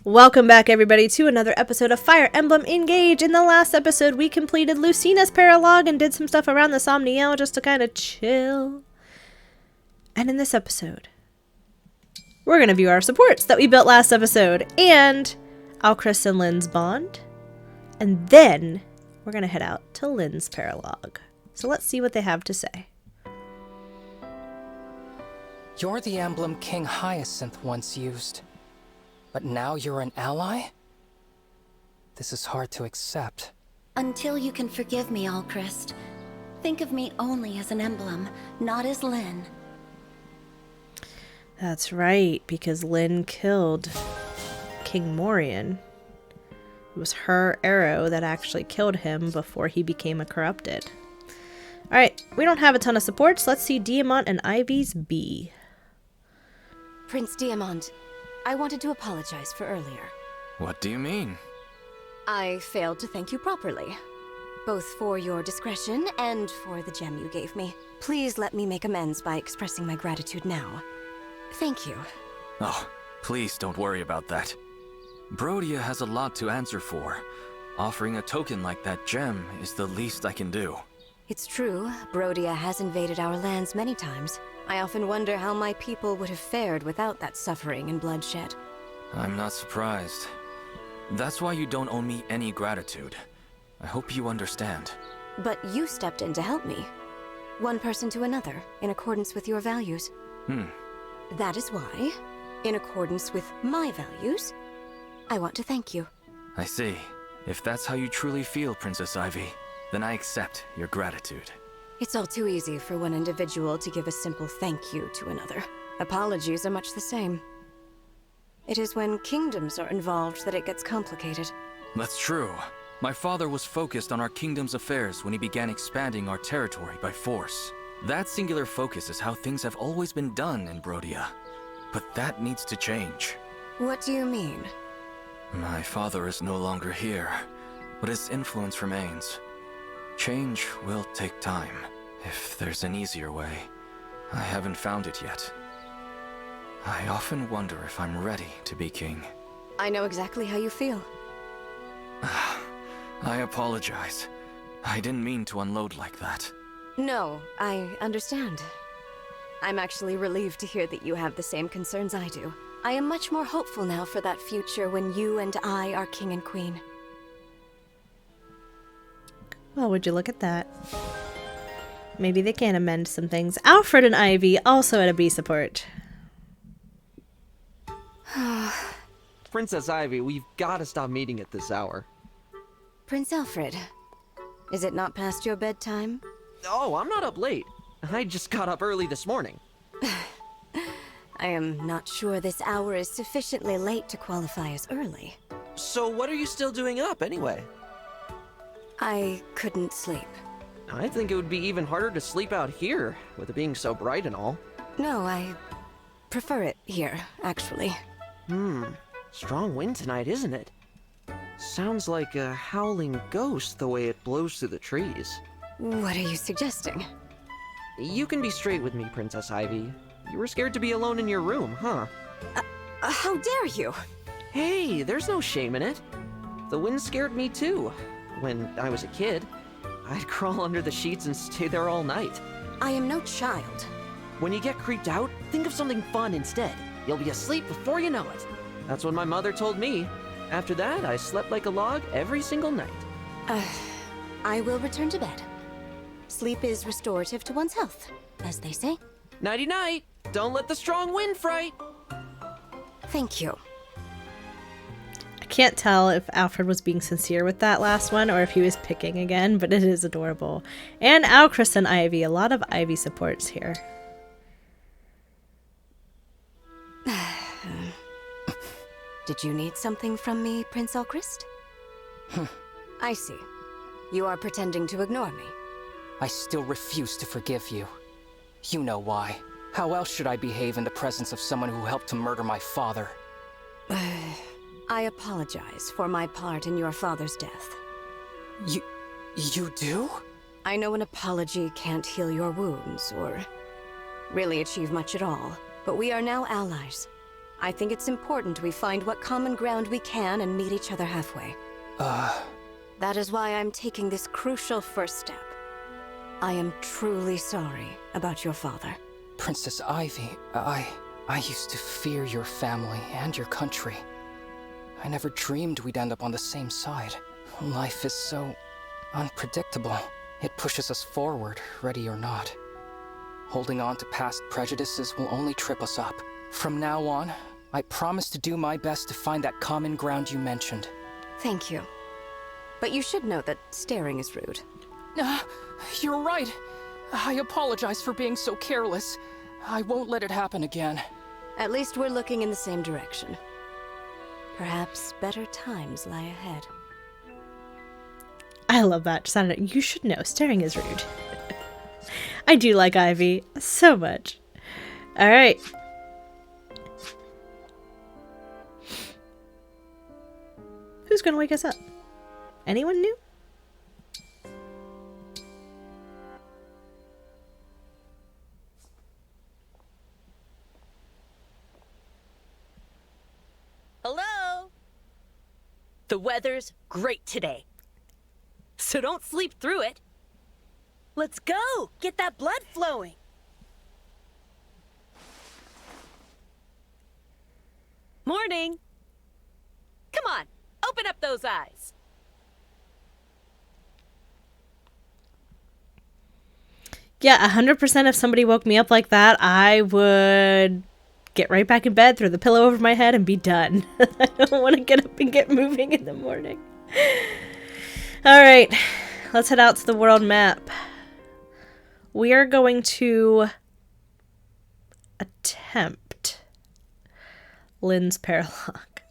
Welcome back, everybody, to another episode of Fire Emblem Engage. In the last episode, we completed Lucina's Paralogue and did some stuff around the Somniel just to kind of chill. And in this episode, we're going to view our supports that we built last episode and Alchris and Lynn's bond. And then we're going to head out to Lynn's Paralogue. So let's see what they have to say. You're the emblem King Hyacinth once used. But now you're an ally? This is hard to accept. Until you can forgive me, Alchrist. Think of me only as an emblem, not as Lynn. That's right, because Lynn killed King Morian. It was her arrow that actually killed him before he became a corrupted. Alright, we don't have a ton of supports. Let's see Diamant and Ivy's B. Prince Diamant, I wanted to apologize for earlier. What do you mean? I failed to thank you properly, both for your discretion and for the gem you gave me. Please let me make amends by expressing my gratitude now. Thank you. Oh, please don't worry about that. Brodia has a lot to answer for. Offering a token like that gem is the least I can do. It's true, Brodia has invaded our lands many times. I often wonder how my people would have fared without that suffering and bloodshed. I'm not surprised. That's why you don't owe me any gratitude. I hope you understand. But you stepped in to help me. One person to another, in accordance with your values. That is why, in accordance with my values, I want to thank you. I see. If that's how you truly feel, Princess Ivy, then I accept your gratitude. It's all too easy for one individual to give a simple thank you to another. Apologies are much the same. It is when kingdoms are involved that it gets complicated. That's true. My father was focused on our kingdom's affairs when he began expanding our territory by force. That singular focus is how things have always been done in Brodia. But that needs to change. What do you mean? My father is no longer here, but his influence remains. Change will take time. If there's an easier way, I haven't found it yet. I often wonder if I'm ready to be king. I know exactly how you feel. I apologize. I didn't mean to unload like that. No, I understand. I'm actually relieved to hear that you have the same concerns I do. I am much more hopeful now for that future when you and I are king and queen. Well, would you look at that? Maybe they can amend some things. Alfred and Ivy also at a B support. Princess Ivy, we've got to stop meeting at this hour. Prince Alfred, is it not past your bedtime? Oh, I'm not up late. I just got up early this morning. I am not sure this hour is sufficiently late to qualify as early. So what are you still doing up anyway? I couldn't sleep. I think it would be even harder to sleep out here, with it being so bright and all. No, I prefer it here, actually. Strong wind tonight, isn't it? Sounds like a howling ghost the way it blows through the trees. What are you suggesting? You can be straight with me, Princess Ivy. You were scared to be alone in your room, huh? How dare you? Hey, there's no shame in it. The wind scared me too. When I was a kid, I'd crawl under the sheets and stay there all night. I am no child. When you get creeped out, think of something fun instead. You'll be asleep before you know it. That's what my mother told me. After that, I slept like a log every single night. I will return to bed. Sleep is restorative to one's health, as they say. Nighty-night! Don't let the strong wind fright! Thank you. I can't tell if Alfred was being sincere with that last one or if he was picking again, but it is adorable. And Alchris and Ivy, a lot of Ivy supports here. Did you need something from me, Prince Alchrist? I see. You are pretending to ignore me. I still refuse to forgive you. You know why. How else should I behave in the presence of someone who helped to murder my father? I apologize for my part in your father's death. You do? I know an apology can't heal your wounds, or really achieve much at all, but we are now allies. I think it's important we find what common ground we can and meet each other halfway. That is why I'm taking this crucial first step. I am truly sorry about your father. Princess Ivy, I used to fear your family and your country. I never dreamed we'd end up on the same side. Life is so unpredictable. It pushes us forward, ready or not. Holding on to past prejudices will only trip us up. From now on, I promise to do my best to find that common ground you mentioned. Thank you. But you should know that staring is rude. You're right. I apologize for being so careless. I won't let it happen again. At least we're looking in the same direction. Perhaps better times lie ahead. I love that. Just, I don't know. You should know. Staring is rude. I do like Ivy so much. All right. Who's going to wake us up? Anyone new? Hello? The weather's great today. So don't sleep through it. Let's go! Get that blood flowing! Morning! Come on, open up those eyes! Yeah, 100% if somebody woke me up like that, I would get right back in bed, throw the pillow over my head, and be done. I don't want to get up and get moving in the morning. Alright, let's head out to the world map. We are going to attempt Lynn's Paralogue.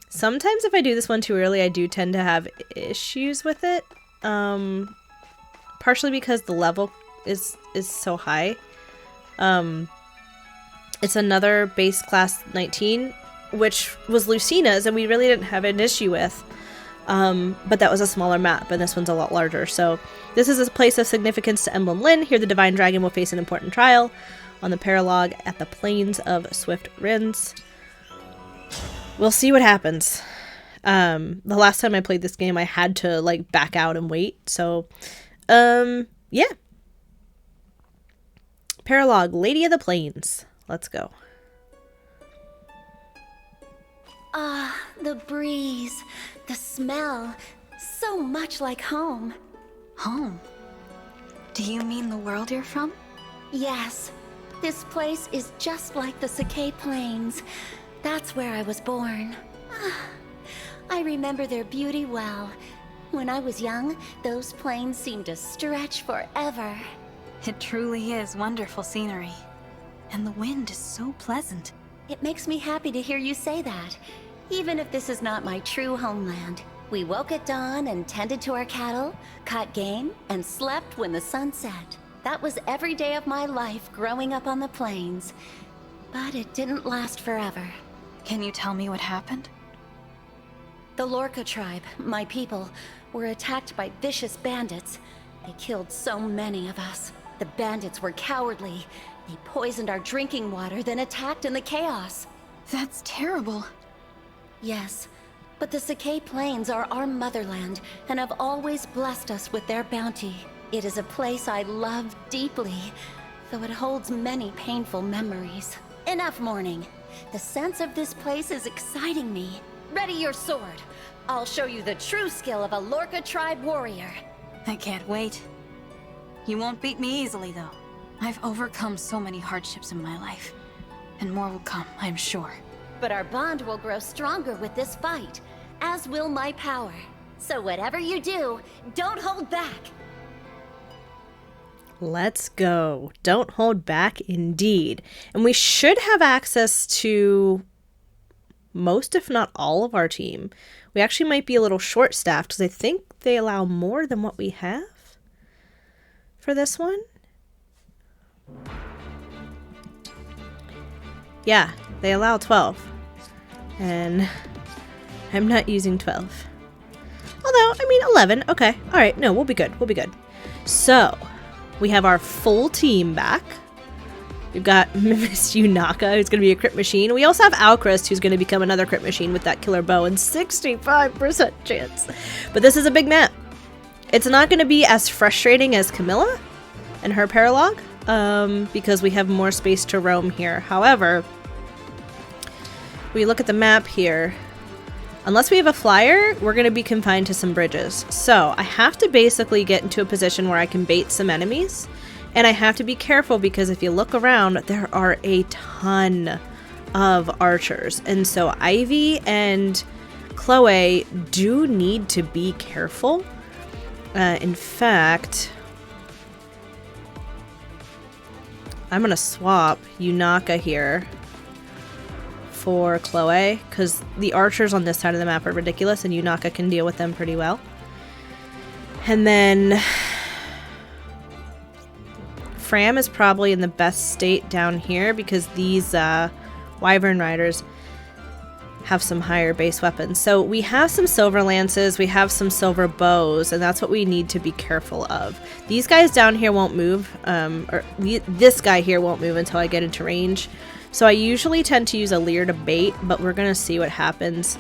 Sometimes if I do this one too early, I do tend to have issues with it. Partially because the level is so high. It's another base class 19, which was Lucina's, and we really didn't have an issue with. But that was a smaller map, and this one's a lot larger. So this is a place of significance to Emblem Lynn. Here the Divine Dragon will face an important trial on the Paralogue at the Plains of Swift Rinds. We'll see what happens. The last time I played this game, I had to like back out and wait. So, yeah. Paralogue, Lady of the Plains. Let's go. Ah, the breeze, the smell, so much like home. Home? Do you mean the world you're from? Yes, this place is just like the Sakai Plains. That's where I was born. I remember their beauty well. When I was young, those plains seemed to stretch forever. It truly is wonderful scenery. And the wind is so pleasant. It makes me happy to hear you say that, even if this is not my true homeland. We woke at dawn and tended to our cattle, caught game, and slept when the sun set. That was every day of my life growing up on the plains. But it didn't last forever. Can you tell me what happened? The Lorca tribe, my people, were attacked by vicious bandits. They killed so many of us. The bandits were cowardly. They poisoned our drinking water, then attacked in the chaos. That's terrible. Yes, but the Sakai Plains are our motherland and have always blessed us with their bounty. It is a place I love deeply, though it holds many painful memories. Enough mourning. The sense of this place is exciting me. Ready your sword. I'll show you the true skill of a Lorca tribe warrior. I can't wait. You won't beat me easily, though. I've overcome so many hardships in my life. And more will come, I'm sure. But our bond will grow stronger with this fight, as will my power. So whatever you do, don't hold back. Let's go. Don't hold back, indeed. And we should have access to most, if not all, of our team. We actually might be a little short-staffed because I think they allow more than what we have for this one. Yeah, they allow 12. And I'm not using 12. Although, I mean, 11. Okay. All right. No, we'll be good. We'll be good. So, we have our full team back. We've got Miss Yunaka, who's going to be a crit machine. We also have Alchrist, who's going to become another crit machine with that killer bow and 65% chance. But this is a big map. It's not going to be as frustrating as Camilla and her Paralogue, because we have more space to roam here. However, we look at the map here. Unless we have a flyer, we're going to be confined to some bridges. So I have to basically get into a position where I can bait some enemies. And I have to be careful because if you look around, there are a ton of archers. And so Ivy and Chloe do need to be careful. In fact, I'm going to swap Yunaka here for Chloe because the archers on this side of the map are ridiculous and Yunaka can deal with them pretty well. And then Fram is probably in the best state down here because these Wyvern Riders have some higher base weapons. So we have some silver lances, we have some silver bows, and that's what we need to be careful of. These guys down here won't move, this guy here won't move until I get into range. So I usually tend to use a leer to bait, but we're going to see what happens.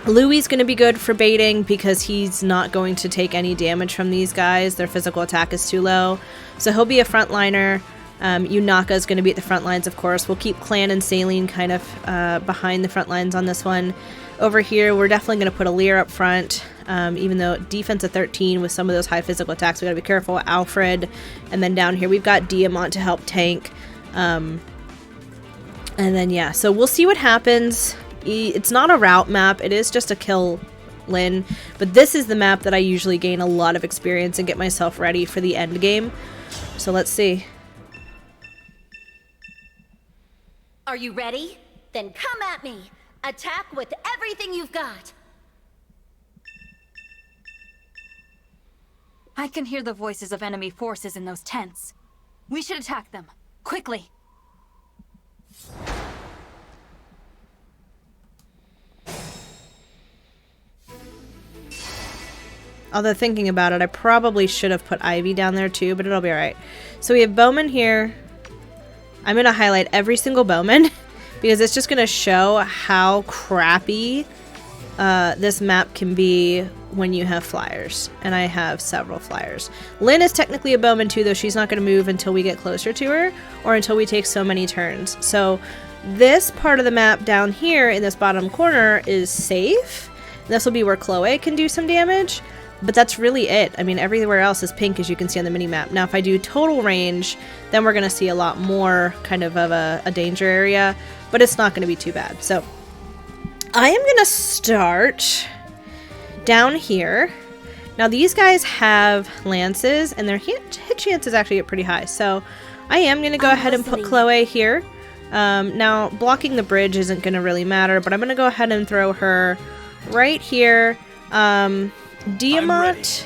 Louie's going to be good for baiting because he's not going to take any damage from these guys. Their physical attack is too low. So he'll be a frontliner. Yunaka is going to be at the front lines, of course. We'll keep Clan and Saline kind of behind the front lines on this one. Over here, we're definitely going to put a leer up front. Even though defense at 13 with some of those high physical attacks, we got to be careful. Alfred. And then down here, we've got Diamant to help tank. And then, yeah, so we'll see what happens. It's not a route map, it is just a kill Lyn, but this is the map that I usually gain a lot of experience and get myself ready for the end game. So let's see. Are you ready? Then come at me. Attack with everything you've got. I can hear the voices of enemy forces in those tents. We should attack them, quickly. Although thinking about it, I probably should have put Ivy down there too, but it'll be alright. So we have bowmen here. I'm going to highlight every single bowman because it's just going to show how crappy this map can be when you have flyers. And I have several flyers. Lyn is technically a bowman too, though she's not going to move until we get closer to her or until we take so many turns. So this part of the map down here in this bottom corner is safe. This will be where Chloe can do some damage. But that's really it. I mean, everywhere else is pink, as you can see on the mini-map. Now, if I do total range, then we're going to see a lot more kind of a danger area. But it's not going to be too bad. So, I am going to start down here. Now, these guys have lances, and their hit chances actually get pretty high. So, I am going to go ahead and put Chloe here. Now, blocking the bridge isn't going to really matter, but I'm going to go ahead and throw her right here. Diamant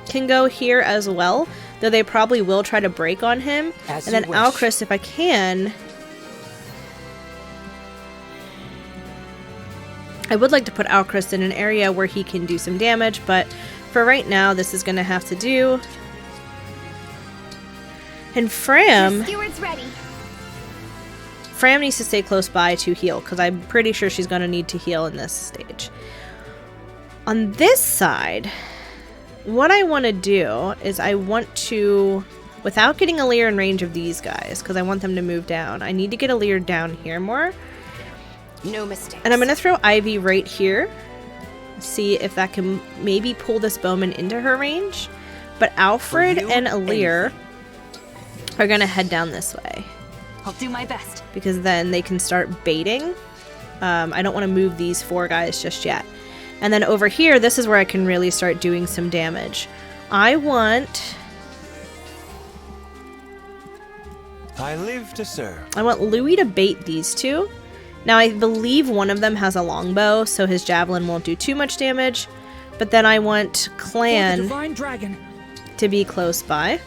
can go here as well, though they probably will try to break on him. And then Alchrist, if I can. I would like to put Alchrist in an area where he can do some damage, but for right now, this is going to have to do. And Fram needs to stay close by to heal, because I'm pretty sure she's going to need to heal in this stage. On this side, what I want to do is I want to, without getting a leer in range of these guys, because I want them to move down, I need to get a leer down here more. No mistakes. And I'm going to throw Ivy right here. See if that can maybe pull this bowman into her range. But Alfred and a leer are going to head down this way. I'll do my best. Because then they can start baiting. I don't want to move these four guys just yet. And then over here, this is where I can really start doing some damage. I want Louis to bait these two. Now, I believe one of them has a longbow, so his javelin won't do too much damage. But then I want Clan to be close by.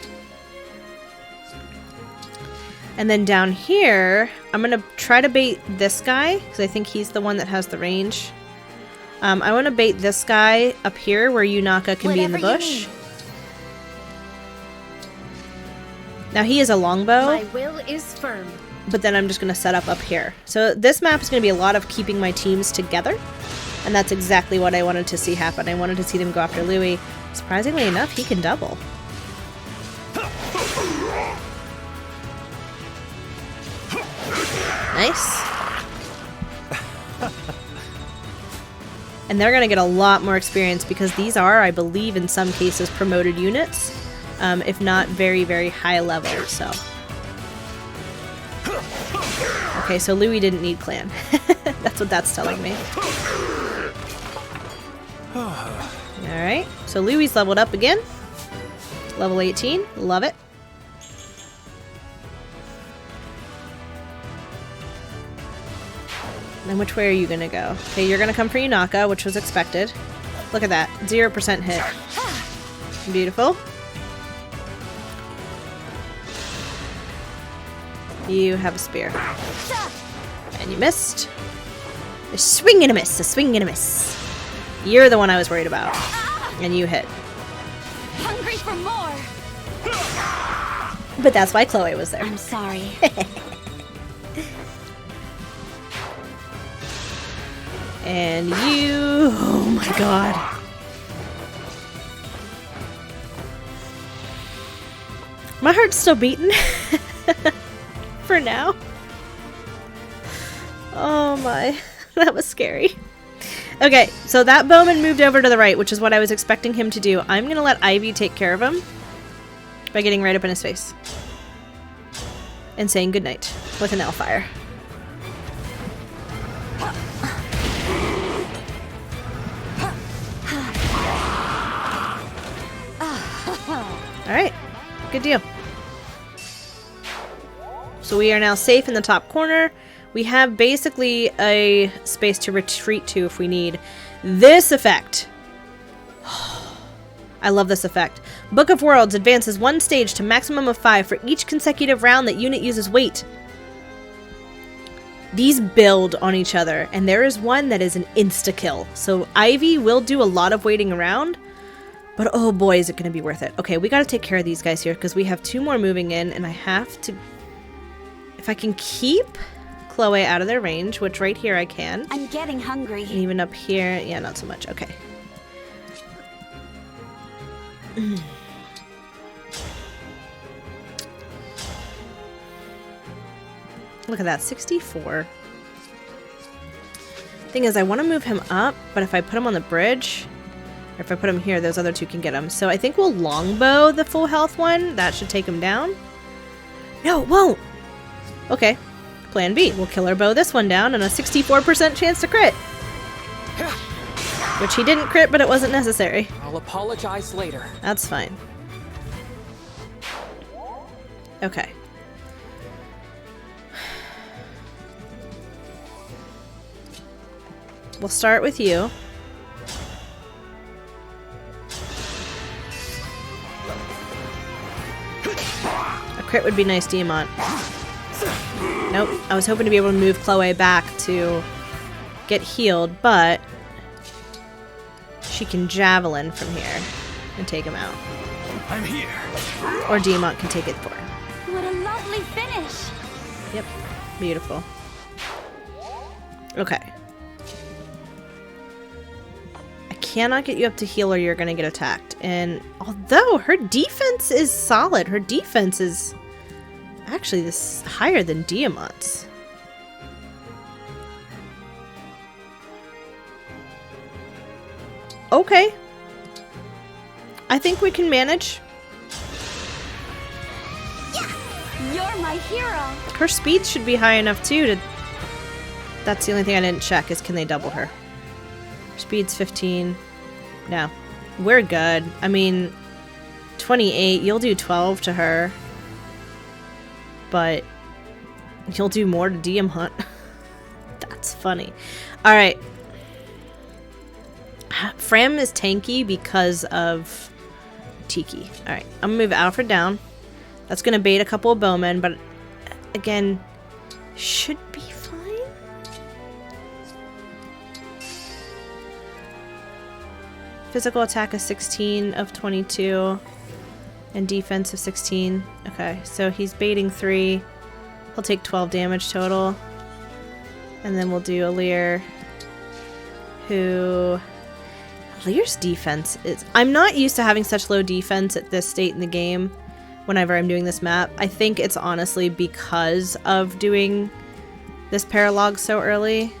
And then down here, I'm going to try to bait this guy, because I think he's the one that has the range. I want to bait this guy up here where Yunaka can be in the bush. Now he is a longbow. My will is firm. But then I'm just going to set up here. So this map is going to be a lot of keeping my teams together. And that's exactly what I wanted to see happen. I wanted to see them go after Louis. Surprisingly enough, he can double. Nice. And they're going to get a lot more experience because these are, I believe, in some cases, promoted units. If not very, very high level, so... Okay, so Louis didn't need clan. That's what that's telling me. Alright, so Louis leveled up again. Level 18, love it. Then which way are you gonna go? Okay, you're gonna come for Yunaka, which was expected. Look at that, 0% hit. Beautiful. You have a spear. And you missed. A swing and a miss, a swing and a miss. You're the one I was worried about. And you hit. Hungry for more. But that's why Chloe was there. I'm sorry. And you... Oh my god. My heart's still beating. For now. Oh my. That was scary. Okay, so that bowman moved over to the right, which is what I was expecting him to do. I'm gonna let Ivy take care of him by getting right up in his face. And saying goodnight with an Hellfire. Alright, good deal. So we are now safe in the top corner. We have basically a space to retreat to if we need. This effect. I love this effect. Book of Worlds advances one stage to maximum of 5 for each consecutive round that unit uses weight. These build on each other, and there is one that is an insta-kill. So Ivy will do a lot of waiting around, but oh boy, is it going to be worth it. Okay, we got to take care of these guys here because we have 2 more moving in, and I have to... If I can keep Chloe out of their range, which right here I can. I'm getting hungry. And even up here, yeah, not so much. Okay. Look at that, 64. Thing is, I want to move him up, but if I put him on the bridge, or if I put him here, those other 2 can get him. So I think we'll longbow the full health one. That should take him down. No, it won't. Okay. Plan B. We'll killer bow this one down and a 64% chance to crit. Which he didn't crit, but it wasn't necessary. I'll apologize later. That's fine. Okay. We'll start with you. A crit would be nice, Diamant. Nope. I was hoping to be able to move Chloe back to get healed, but she can javelin from here and take him out. I'm here. Or Diamant can take it for her. What a lovely finish. Yep. Beautiful. Okay. I cannot get you up to heal or you're going to get attacked. And although her defense is solid, her defense is actually this higher than Diamant's. Okay. I think we can manage. You're my hero. Her speed should be high enough too to... That's the only thing I didn't check is can they double her. Her speed's 15. No. We're good. I mean, 28. You'll do 12 to her. But you'll do more to Diamant. That's funny. Alright. Fram is tanky because of Tiki. Alright. I'm gonna move Alfred down. That's gonna bait a couple of bowmen, but again, should be fine. Physical attack is 16 of 22. And defense of 16. Okay, so he's baiting 3. He'll take 12 damage total. And then we'll do Alir, who... Alir's defense is... I'm not used to having such low defense at this state in the game whenever I'm doing this map. I think it's honestly because of doing this Paralogue so early.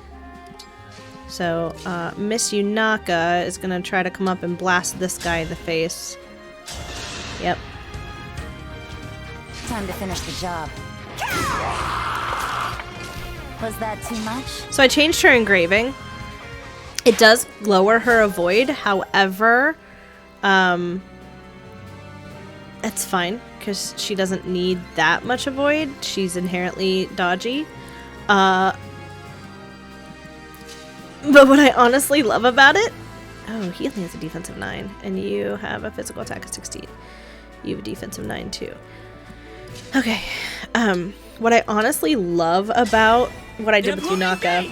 So, Miss Yunaka is going to try to come up and blast this guy in the face. Yep. Time to finish the job. Was that too much? So I changed her engraving. It does lower her avoid, however, it's fine because she doesn't need that much avoid. She's inherently dodgy. But what I honestly love about it... Oh, he only has a defense of 9, and you have a physical attack of 16. You have a defense of 9 too. Okay. What I honestly love about what I did with Yunaka,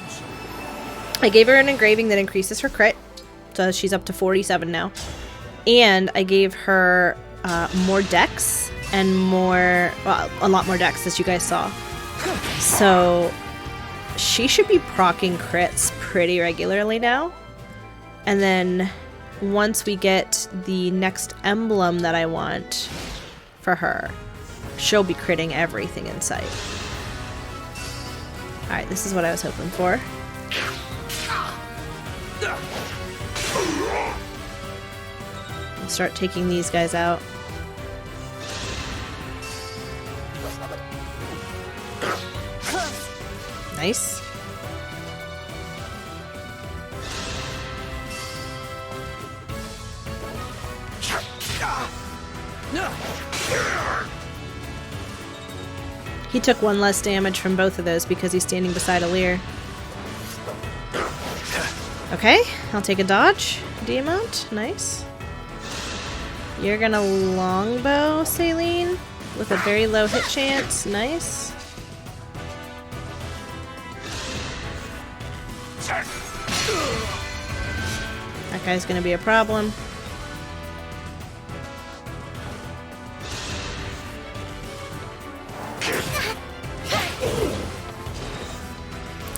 I gave her an engraving that increases her crit, so she's up to 47 now. And I gave her more dex and more, well, a lot more dex, as you guys saw. So she should be proccing crits pretty regularly now. And then once we get the next emblem that I want for her, she'll be critting everything in sight. Alright, this is what I was hoping for. I'll start taking these guys out. Nice. He took 1 less damage from both of those because he's standing beside Alir. Okay, I'll take a dodge. D-amount, nice. You're gonna longbow, Saline, with a very low hit chance. Nice. That guy's gonna be a problem.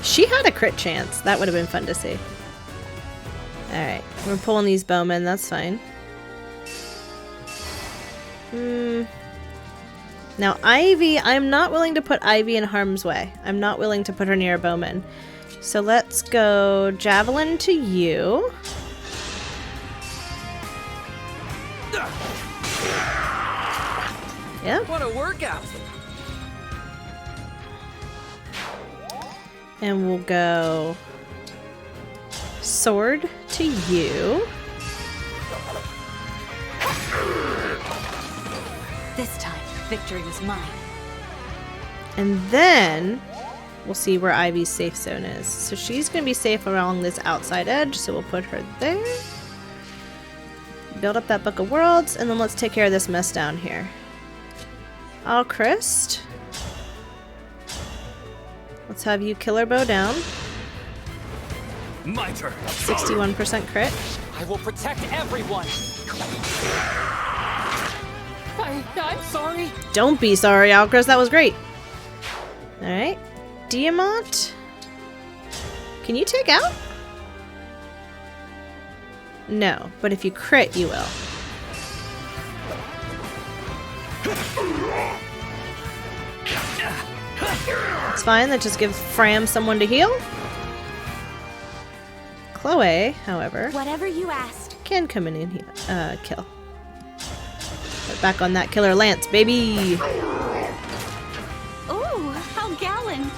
She had a crit chance. That would have been fun to see. Alright, we're pulling these bowmen. That's fine. Now, Ivy, I'm not willing to put Ivy in harm's way. I'm not willing to put her near a bowman. So let's go Javelin to you. Yeah. What a workout! And we'll go Sword to you. This time, victory was mine. And then we'll see where Ivy's safe zone is. So she's going to be safe along this outside edge, so we'll put her there. Build up that Book of Worlds, and then let's take care of this mess down here. Alchrist. Let's have you Killer Bow down. My turn. 61% crit. I will protect everyone. I'm sorry. Don't be sorry, Alchrist. That was great. Alright. Diamant. Can you take out? No, but if you crit, you will. It's fine, that just gives Fram someone to heal. Chloe, however, Whatever you asked. can come in and heal, kill. Put back on that killer lance, baby! Ooh, how gallant.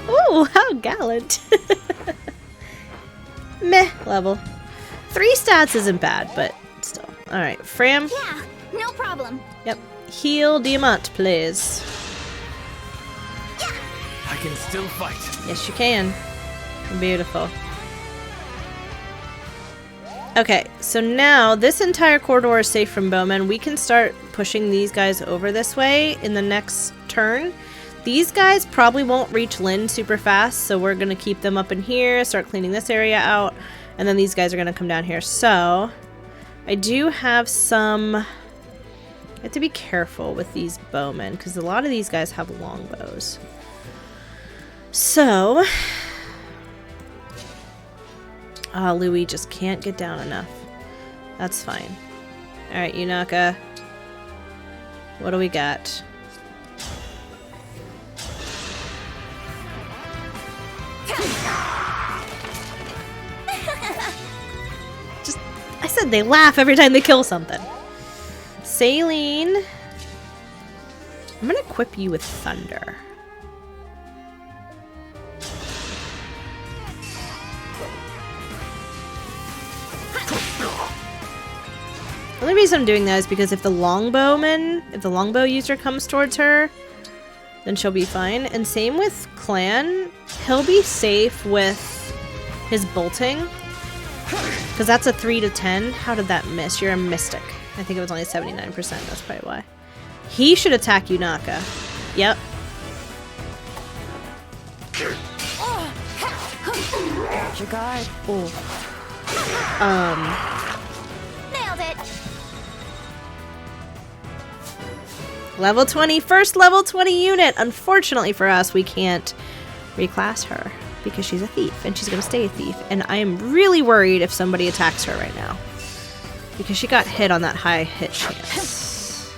Ooh, how gallant! Meh level. 3 stats isn't bad, but still. Alright, Fram. Yeah, no problem. Yep. Heal Diamant, please. I can still fight. Yes, you can. Beautiful. Okay, so now this entire corridor is safe from bowmen. We can start pushing these guys over this way in the next turn. These guys probably won't reach Lynn super fast, so we're going to keep them up in here, start cleaning this area out, and then these guys are going to come down here. So, I do have some... I have to be careful with these bowmen, because a lot of these guys have longbows. So... Louis just can't get down enough. That's fine. Alright, Yunaka. What do we got? I said they laugh every time they kill something. Saline. I'm gonna equip you with thunder. The only reason I'm doing that is because if the longbow user comes towards her, then she'll be fine. And same with Clan. He'll be safe with his bolting. Because that's a 3 to 10. How did that miss? You're a mystic. I think it was only 79%. That's probably why. He should attack Yunaka. Yep. Hold your guard. Oh. Nailed it. Level 20. First level 20 unit. Unfortunately for us, we can't reclass her. Because she's a thief, and she's gonna stay a thief. And I am really worried if somebody attacks her right now. Because she got hit on that high hit chance.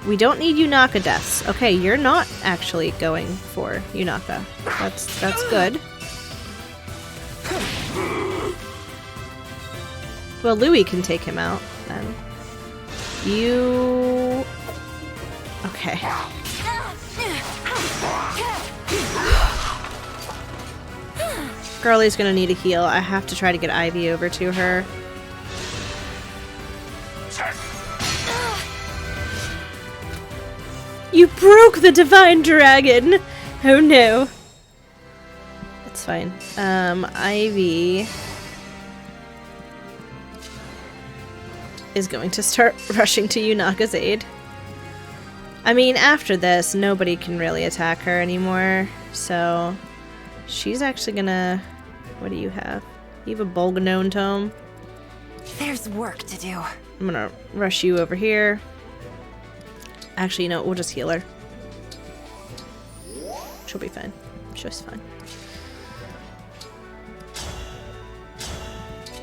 We don't need Yunaka deaths. Okay, you're not actually going for Yunaka. That's good. Well, Louis can take him out, then. You... Okay. Girlie's gonna need a heal. I have to try to get Ivy over to her. You broke the divine dragon! Oh no. It's fine. Ivy is going to start rushing to Yunaka's aid. I mean, after this, nobody can really attack her anymore, so she's actually gonna... What do you have? You have a Bolganone tome. There's work to do. I'm gonna rush you over here. Actually, no, we'll just heal her. She'll be fine. She's fine.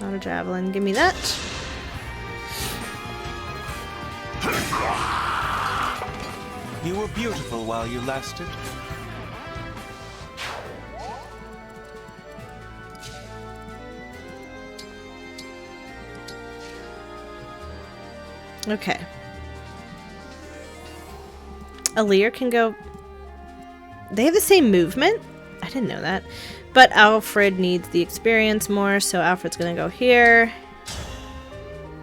Not a javelin. Give me that. You were beautiful while you lasted. Okay. Alear can go... They have the same movement? I didn't know that. But Alfred needs the experience more, so Alfred's gonna go here.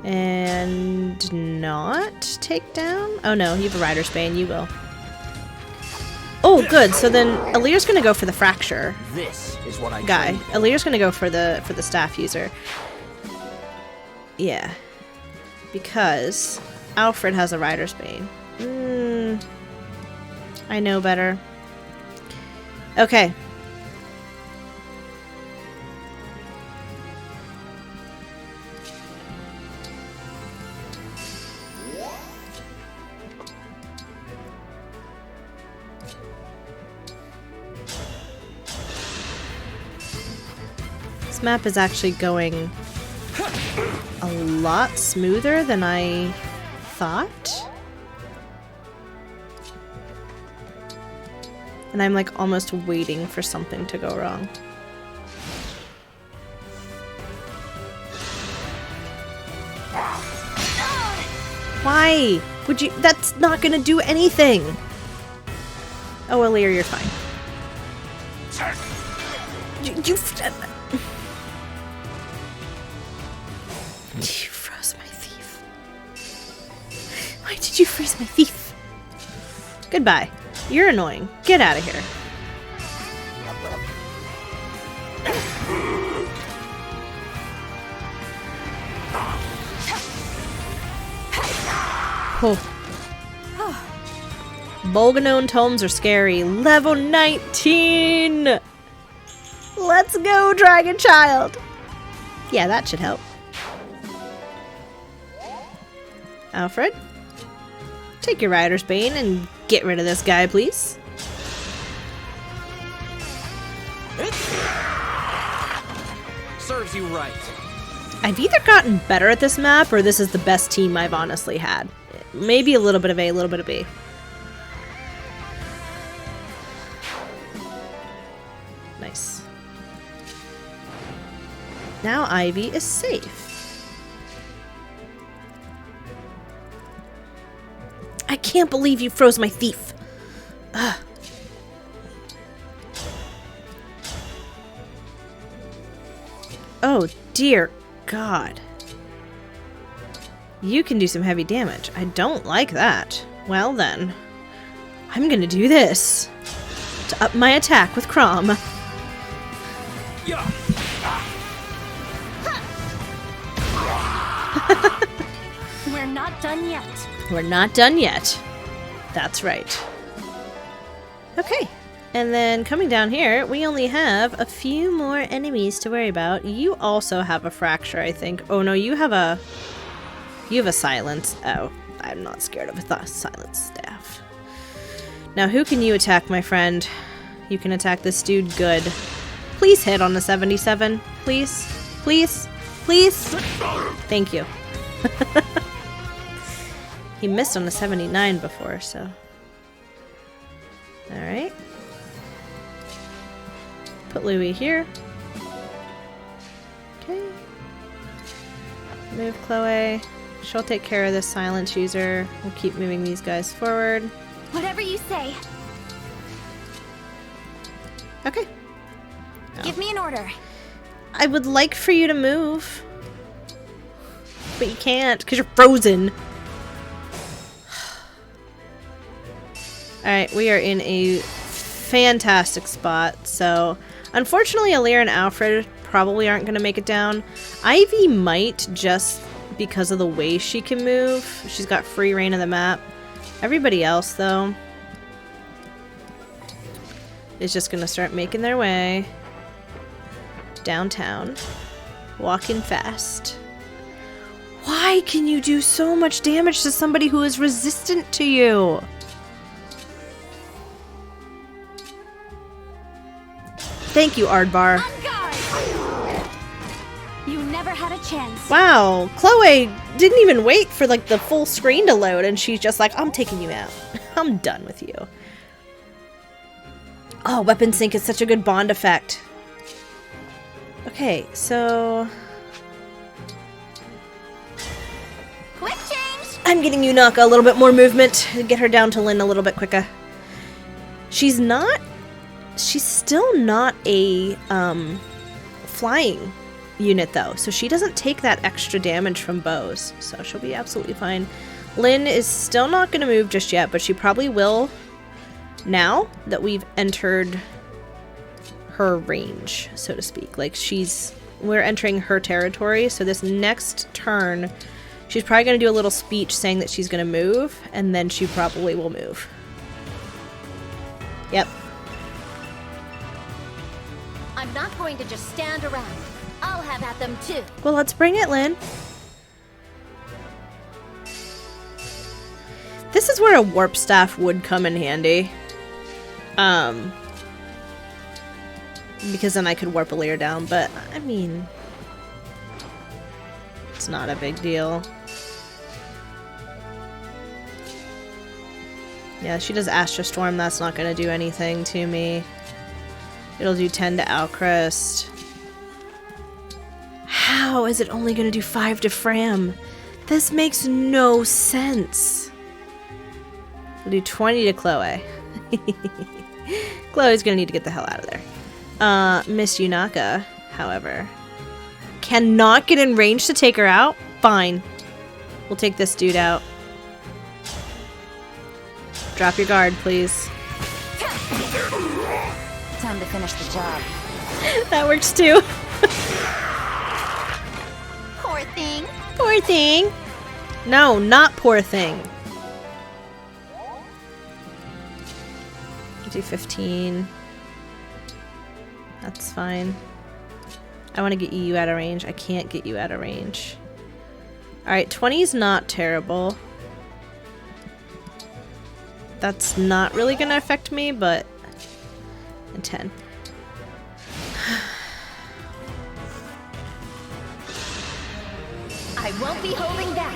And not take down? Oh no, you have a Rider's Bane, you will. Oh, good. So then Alear's gonna go for the fracture This is what I guy. Alear's gonna go for the staff user. Yeah. Because Alfred has a Rider's Bane. I know better. Okay. This map is actually going a lot smoother than I thought. And I'm like almost waiting for something to go wrong. Why would you? That's not gonna do anything. Oh, Alear, you're fine. You froze my thief. Why did you freeze my thief? Goodbye. You're annoying. Get out of here. Oh. Bolganone tomes are scary. Level 19! Let's go, Dragon Child! Yeah, that should help. Alfred, take your Rider's Bane and get rid of this guy, please. Serves you right. I've either gotten better at this map or this is the best team I've honestly had. Maybe a little bit of A, a little bit of B. Nice. Now Ivy is safe. I can't believe you froze my thief. Ugh. Oh dear God. You can do some heavy damage. I don't like that. Well then, I'm gonna do this to up my attack with Crom. Yeah. We're not done yet. We're not done yet. That's right. Okay. And then coming down here, we only have a few more enemies to worry about. You also have a fracture, I think. Oh no, you have a silence. Oh, I'm not scared of a silence staff. Now who can you attack, my friend? You can attack this dude. Good. Please hit on the 77. Please. Please. Please. Thank you. He missed on the 79 before, so. Alright. Put Louie here. Okay. Move Chloe. She'll take care of this silence user. We'll keep moving these guys forward. Whatever you say. Okay. Give me an order. I would like for you to move. But you can't, because you're frozen. Alright, we are in a fantastic spot. So, unfortunately, Alira and Alfred probably aren't going to make it down. Ivy might, just because of the way she can move. She's got free reign of the map. Everybody else, though, is just going to start making their way downtown. Walking fast. Why can you do so much damage to somebody who is resistant to you? Thank you, Ardbar. You never had a chance. Wow, Chloe didn't even wait for like the full screen to load and she's just like, I'm taking you out. I'm done with you. Oh, weapon sync is such a good bond effect. Okay, so Quick change. I'm getting Yunaka a little bit more movement to get her down to Lynn a little bit quicker. She's still not a flying unit though, so she doesn't take that extra damage from bows, so she'll be absolutely fine. Lynn is still not going to move just yet, but she probably will now that we've entered her range, so to speak. Like we're entering her territory, so this next turn she's probably going to do a little speech saying that she's going to move, and then she probably will move. Yep. I'm not going to just stand around. I'll have at them too. Well, let's bring it, Lynn. This is where a warp staff would come in handy. Because then I could warp a layer down, but I mean, it's not a big deal. Yeah, she does Astra Storm. That's not going to do anything to me. It'll do 10 to Alcrest. How is it only going to do 5 to Fram? This makes no sense. We'll do 20 to Chloe. Chloe's going to need to get the hell out of there. Miss Yunaka, however, cannot get in range to take her out? Fine. We'll take this dude out. Drop your guard, please. Time to finish the job. That works too. Poor thing. Poor thing. No, not poor thing. Do 15. That's fine. I want to get you out of range. I can't get you out of range. Alright, 20 is not terrible. that's not really gonna affect me, but... And 10. I won't be holding back.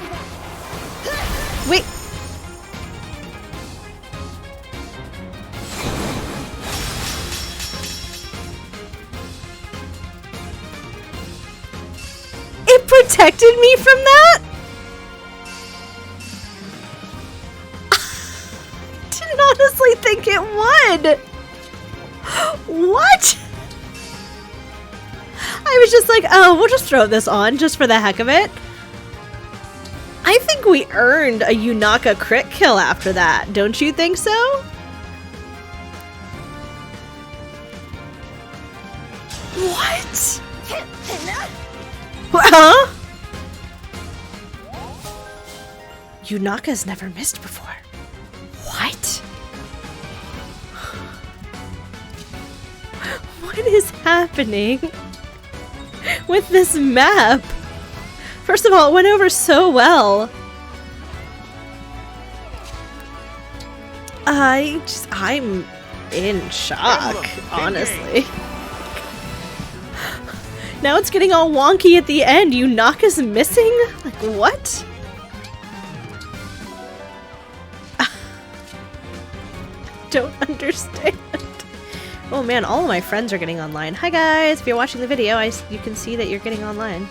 Wait! It protected me from that? Didn't honestly think it would. What? I was just like, oh, we'll just throw this on just for the heck of it. I think we earned a Yunaka crit kill after that. Don't you think so? What? Huh? Yunaka's never missed before. What? What is happening with this map? First of all, it went over so well. I'm in shock, honestly. Now it's getting all wonky at the end. Yunaka's missing? Like, what? Don't understand. Oh man, all of my friends are getting online. Hi guys, if you're watching the video, you can see that you're getting online.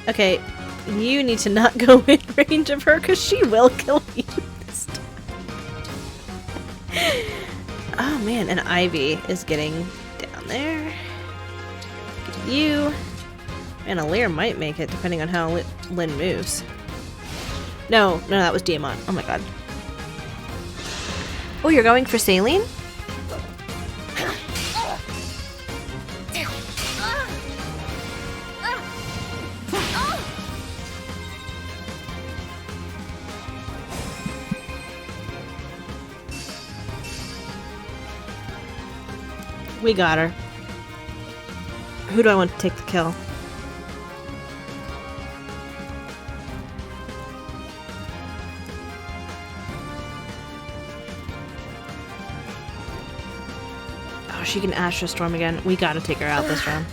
Okay, you need to not go in range of her because she will kill you this time. Oh man, and Ivy is getting down there. Get you. And Alir might make it depending on how Lynn moves. No, that was Diamond. Oh my god. Oh, you're going for Saline? We got her. Who do I want to take the kill? Oh, she can Astral Storm again. We gotta take her out this round.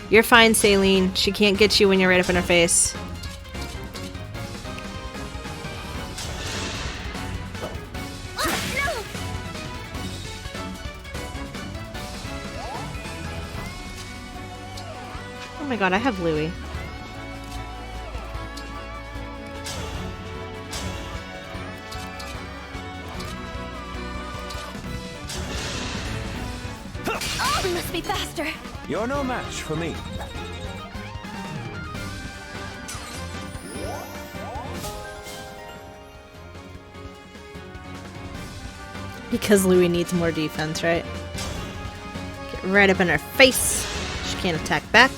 You're fine, Saline. She can't get you when you're right up in her face. Oh my god, I have Louie. Oh, we must be faster. You're no match for me. Because Louie needs more defense, right? Get right up in her face. She can't attack back.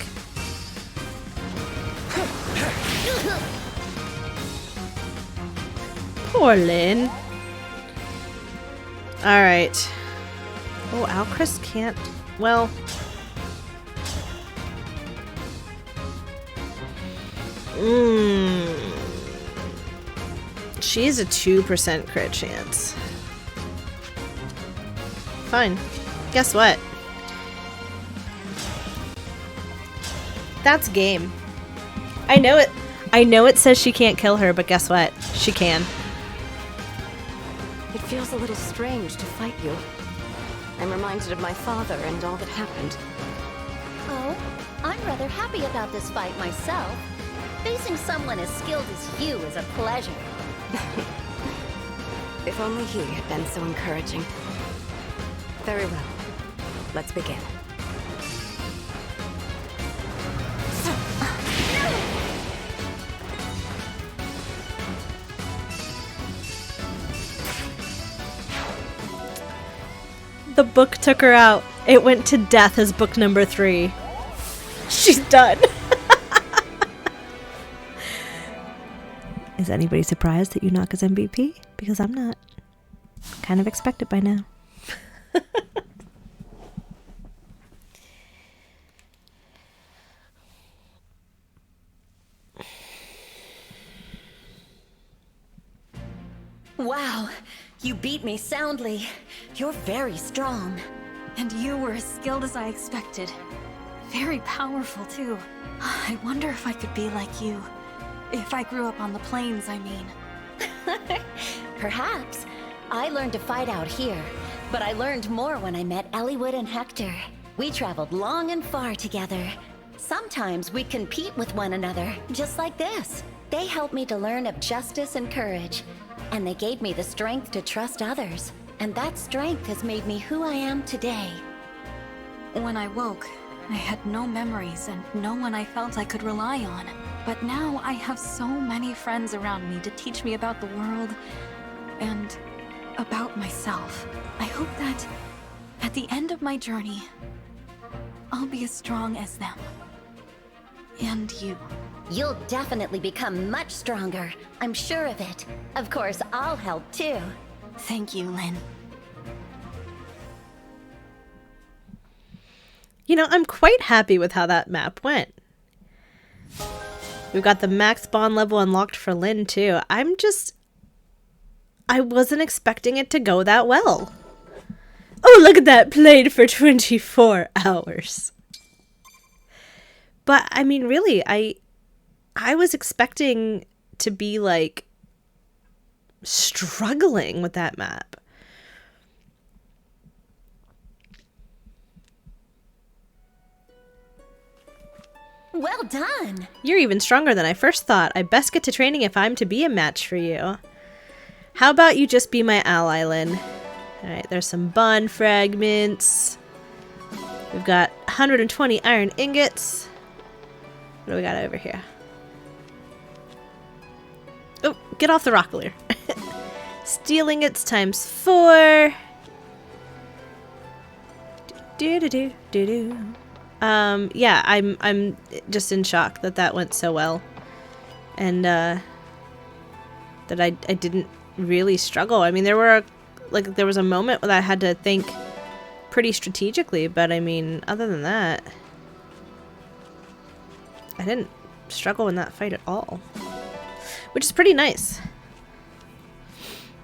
Poor Lynn. Alright. Oh, Alcris can't... Well... She has a 2% crit chance. Fine. Guess what? That's game. I know it says she can't kill her, but guess what? She can. It feels a little strange to fight you. I'm reminded of my father and all that happened. Oh, I'm rather happy about this fight myself. Facing someone as skilled as you is a pleasure. If only he had been so encouraging. Very well. Let's begin. The book took her out. It went to death as book number 3. She's done. Is anybody surprised that Yunaka's MVP? Because I'm not. Kind of expect it by now. Wow, You beat me soundly. You're very strong. And you were as skilled as I expected. Very powerful, too. I wonder if I could be like you. If I grew up on the plains, I mean. Perhaps. I learned to fight out here, but I learned more when I met Eliwood and Hector. We traveled long and far together. Sometimes we compete with one another, just like this. They helped me to learn of justice and courage, and they gave me the strength to trust others. And that strength has made me who I am today. When I woke, I had no memories and no one I felt I could rely on. But now I have so many friends around me to teach me about the world and about myself. I hope that at the end of my journey, I'll be as strong as them. And you. You'll definitely become much stronger. I'm sure of it. Of course, I'll help too. Thank you, Lynn. You know, I'm quite happy with how that map went. We've got the max bond level unlocked for Lynn, too. I wasn't expecting it to go that well. Oh, look at that. Played for 24 hours. But, I mean, really, I was expecting to be, like, struggling with that map. Well done! You're even stronger than I first thought. I best get to training if I'm to be a match for you. How about you just be my ally, Lynn? Alright, there's some bond fragments. We've got 120 iron ingots. What do we got over here? Oh, get off the rock, Lear. Steel ingots times 4. Do-do-do-do-do. Yeah, I'm just in shock that went so well. And, that I didn't really struggle. I mean, there was a moment that I had to think pretty strategically, but I mean, other than that, I didn't struggle in that fight at all. Which is pretty nice.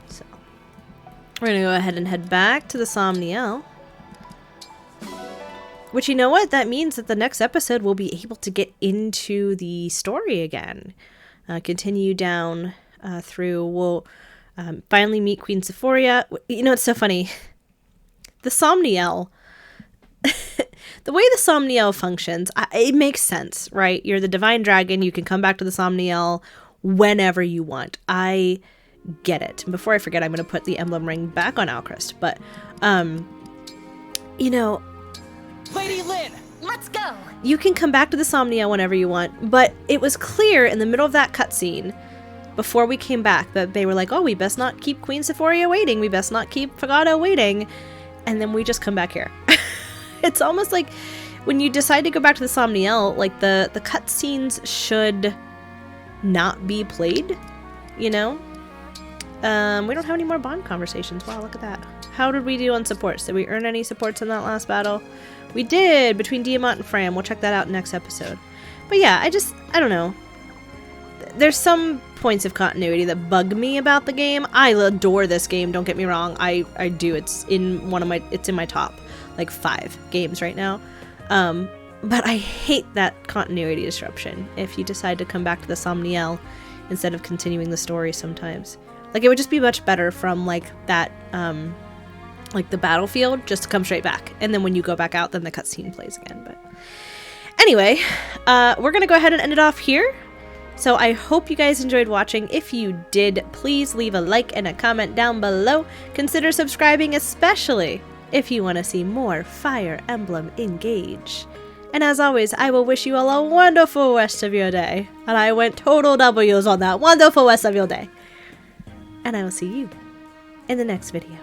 So, we're gonna go ahead and head back to the Somniel. Which, you know what? That means that the next episode we'll be able to get into the story again. Continue down through. We'll finally meet Queen Sephoria. You know, it's so funny. The Somniel. The way the Somniel functions, it makes sense, right? You're the Divine Dragon. You can come back to the Somniel whenever you want. I get it. Before I forget, I'm going to put the emblem ring back on Alchrist. But, you know... Lady Lynn! Let's go! You can come back to the Somniel whenever you want, but it was clear in the middle of that cutscene, before we came back, that they were like, oh, we best not keep Queen Sephoria waiting, we best not keep Fagado waiting, and then we just come back here. It's almost like when you decide to go back to the Somniel, like the cutscenes should not be played, you know? We don't have any more bond conversations. Wow, look at that. How did we do on supports? Did we earn any supports in that last battle? We did, between Diamant and Fram. We'll check that out next episode. But yeah, I don't know. There's some points of continuity that bug me about the game. I adore this game, don't get me wrong. I do. It's in my top, like, 5 games right now. But I hate that continuity disruption if you decide to come back to the Somniel instead of continuing the story sometimes. Like, it would just be much better from, like, that, like, the battlefield, just to come straight back. And then when you go back out, then the cutscene plays again. But anyway, we're going to go ahead and end it off here. So I hope you guys enjoyed watching. If you did, please leave a like and a comment down below. Consider subscribing, especially if you want to see more Fire Emblem Engage. And as always, I will wish you all a wonderful rest of your day. And I went total W's on that. Wonderful rest of your day. And I will see you in the next video.